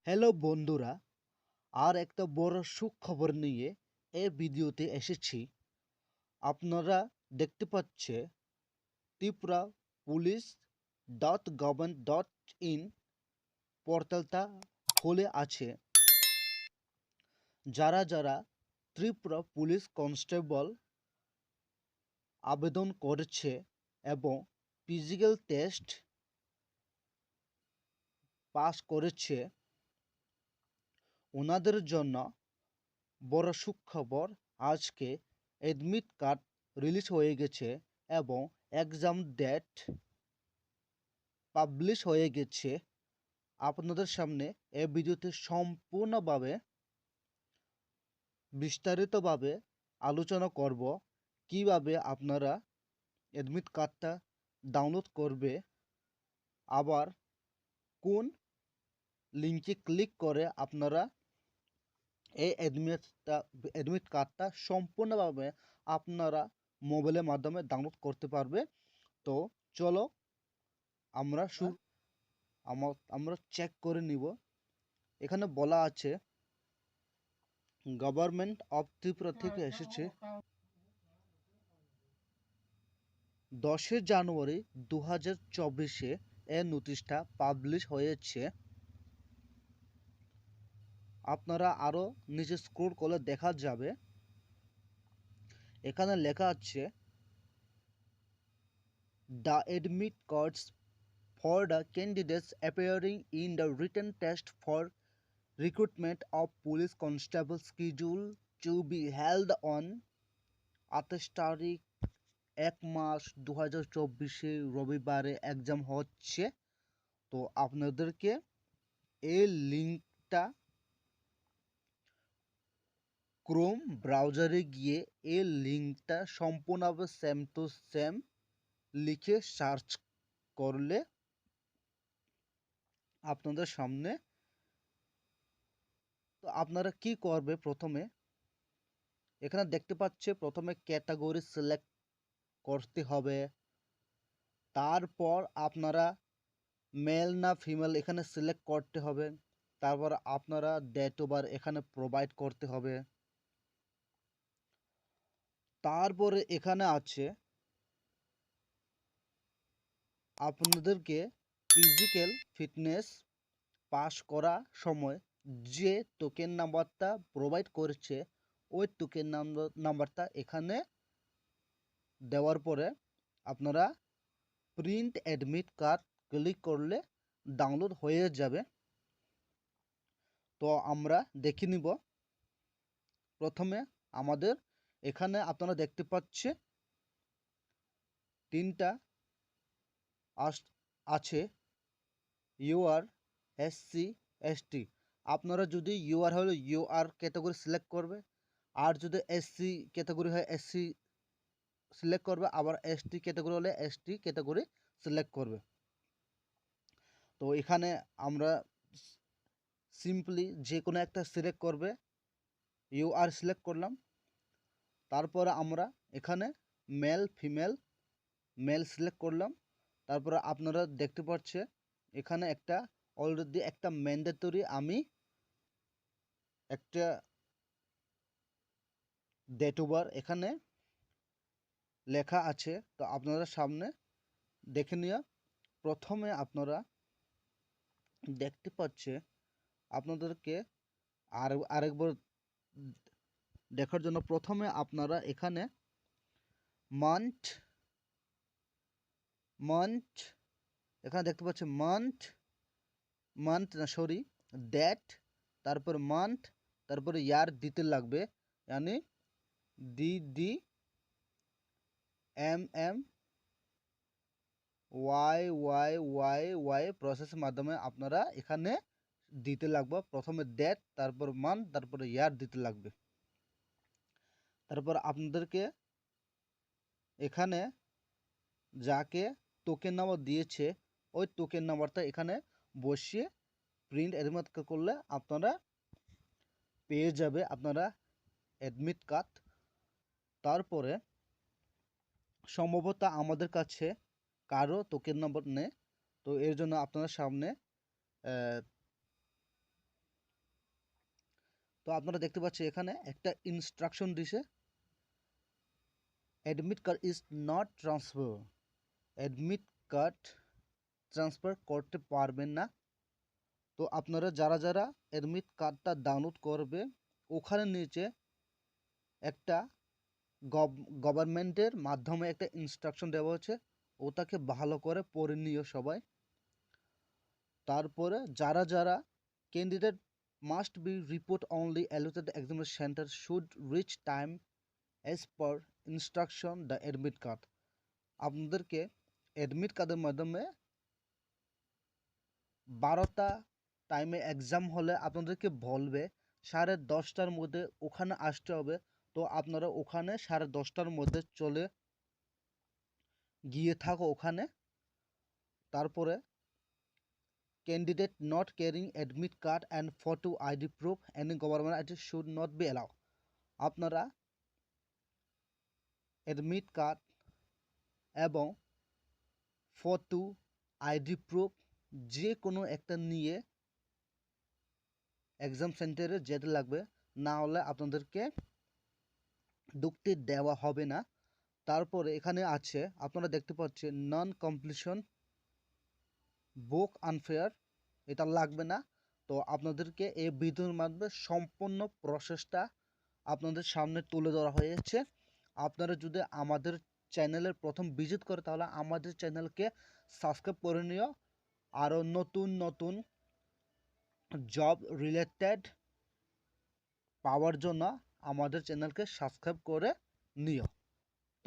Hello বন্ধুরা, আর একটা বড় সুখবর নিয়ে এই ভিডিওতে এসেছি। আপনারা দেখতে পাচ্ছে ত্রিপুরা পুলিশ .gov.in পোর্টালটা খুলে আছে। যারা যারা ত্রিপুরা পুলিশ কনস্টেবল আবেদন করেছে এবং ফিজিক্যাল টেস্ট পাস করেছে, ওনাদের জন্য বড় সুখবর। আজকে অ্যাডমিট কার্ড রিলিজ হয়ে গেছে এবং এক্সাম ডেট পাবলিশ হয়ে গেছে। আপনাদের সামনে এই ভিডিওতে সম্পূর্ণভাবে বিস্তারিতভাবে আলোচনা করব কিভাবে আপনারা অ্যাডমিট কার্ডটা ডাউনলোড করবে, আবার কোন লিঙ্কে ক্লিক করে আপনারা এই অ্যাডমিট কার্ডটা সম্পূর্ণভাবে আপনারা মোবাইলের মাধ্যমে ডাউনলোড করতে পারবে। তো চলো আমরা আমরা চেক করে নিব। এখানে বলা আছে গভর্নমেন্ট অফ ত্রিপুরা থেকে এসেছে। 10 জানুয়ারি 2024 এই নোটিশটা পাবলিশ হয়েছে। আপনারা আরো নিচে স্ক্রল করলে দেখা যাবে, এখানে লেখা আছে the admit cards for the candidates appearing in the written test for recruitment of police constable scheduled to be held on 28 তারিখ 1 মাস 2024 রবিবারে এক্সাম হচ্ছে। তো আপনাদেরকে এই লিঙ্কটা ক্রোম ব্রাউজারে গিয়ে এই লিঙ্কটা সম্পূর্ণভাবে সেম টু সেম লিখে সার্চ করলে আপনাদের সামনে। তো আপনারা কি করবে, প্রথমে এখানে দেখতে পাচ্ছে প্রথমে ক্যাটাগরি সিলেক্ট করতে হবে। তারপর আপনারা মেল না ফিমেল এখানে সিলেক্ট করতে হবে। তারপর আপনারা ডেট অফ বার্থ এখানে প্রোভাইড করতে হবে। তারপরে এখানে আছে আপনাদেরকে ফিজিক্যাল ফিটনেস পাস করা সময় যে টোকেন নাম্বারটা প্রোভাইড করেছে ওই টোকেন নাম্বারটা এখানে দেওয়ার পরে আপনারা প্রিন্ট অ্যাডমিট কার্ড ক্লিক করলে ডাউনলোড হয়ে যাবে। তো আমরা দেখে নিব। প্রথমে আমাদের এখানে আপনারা দেখতে পাচ্ছে তিনটা আছে, ইউআর, এসসি, এসটি। আপনারা যদি ইউআর হলে ইউআর ক্যাটাগরি সিলেক্ট করবে, আর যদি এসসি ক্যাটাগরি হয় এসসি সিলেক্ট করবে, আবার এসটি ক্যাটাগরি হলে এসটি ক্যাটাগরি সিলেক্ট করবে। তো এখানে আমরা সিম্পলি যে কোনো একটা সিলেক্ট করবে। ইউআর সিলেক্ট করলাম, তারপরে আমরা এখানে মেল সিলেক্ট করলাম। তারপরে আপনারা দেখতে পাচ্ছে এখানে একটা অলরেডি একটা ম্যান্ডেটরি আমি একটা ডেট অফ বার্থ এখানে লেখা আছে। তো আপনারা সামনে দেখে নিয়ে প্রথমে আপনারা দেখতে পাচ্ছে আপনাদেরকে আরেকবার দেখার জন্য প্রথমে আপনারা এখানে মান্থ এখানে দেখতে পাচ্ছেন মান্থ না সরি ডেট, তারপর মান্থ, তারপরে ইয়ার দিতে লাগবে। यानी DDMM YYYY প্রসেসের মাধ্যমে আপনারা এখানে দিতে লাগবে। প্রথমে ডেট, তারপর মান্থ, তারপরে ইয়ার দিতে লাগবে। তারপর আপনাদেরকে এখানে যাকে টোকেন নাম্বার দিয়েছে ওই টোকেন নাম্বারটা এখানে বসিয়ে প্রিন্ট অ্যাডমিট করলে আপনারা পেয়ে যাবে আপনারা অ্যাডমিট কার্ড। তারপরে সম্ভবত আমাদের কাছে কারো টোকেন নাম্বার নেই, তো এর জন্য আপনার সামনে আপনারা দেখতে পাচ্ছেন এখানে একটা ইনস্ট্রাকশন দিছে, admit card is not transfer, admit card transfer করতে পারবেন না। তো আপনারা যারা যারা অ্যাডমিট কার্ডটা ডাউনলোড করবে, ওখানে নিচে একটা গভর্নমেন্টের মাধ্যমে একটা ইনস্ট্রাকশন দেওয়া হচ্ছে, ওটাকে ভালো করে পড়ে নিও সবাই। তারপরে যারা যারা candidate must be report only allotted examination centre should rich time as per instruction the admit card. আপনাদেরকে অ্যাডমিট কার্ডের মাধ্যমে 12টা টাইমে এক্সাম হলে আপনাদেরকে বলবে 10:30টার মধ্যে ওখানে আসতে হবে। তো আপনারা ওখানে 10:30টার মধ্যে চলে গিয়ে থাকো ওখানে। তারপরে candidate not carrying admit card and photo ID proof any government ID should not be allow. আপনারা অ্যাডমিট কার্ড এবং ফটো আইডি প্রুফ যে কোনো একটা নিয়ে এক্সাম সেন্টারে যেতে লাগবে, না হলে আপনাদেরকে ঢুকতে দেওয়া হবে না। তারপরে এখানে আছে আপনারা দেখতে পাচ্ছেন নন কমপ্লিশন বুক আনফেয়ার, এটা লাগবে না। তো আপনাদেরকে এই ভিডিওর মাধ্যমে সম্পূর্ণ প্রসেসটা আপনাদের সামনে তুলে ধরা হয়েছে। আপনারা যদি আমাদের চ্যানেলের প্রথম ভিজিট করে তাহলে আমাদের চ্যানেলকে সাবস্ক্রাইব করে নিও। আরও নতুন নতুন জব রিলেটেড পাওয়ার জন্য আমাদের চ্যানেলকে সাবস্ক্রাইব করে নিও।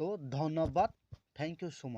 তো ধন্যবাদ, থ্যাংক ইউ সো মাচ।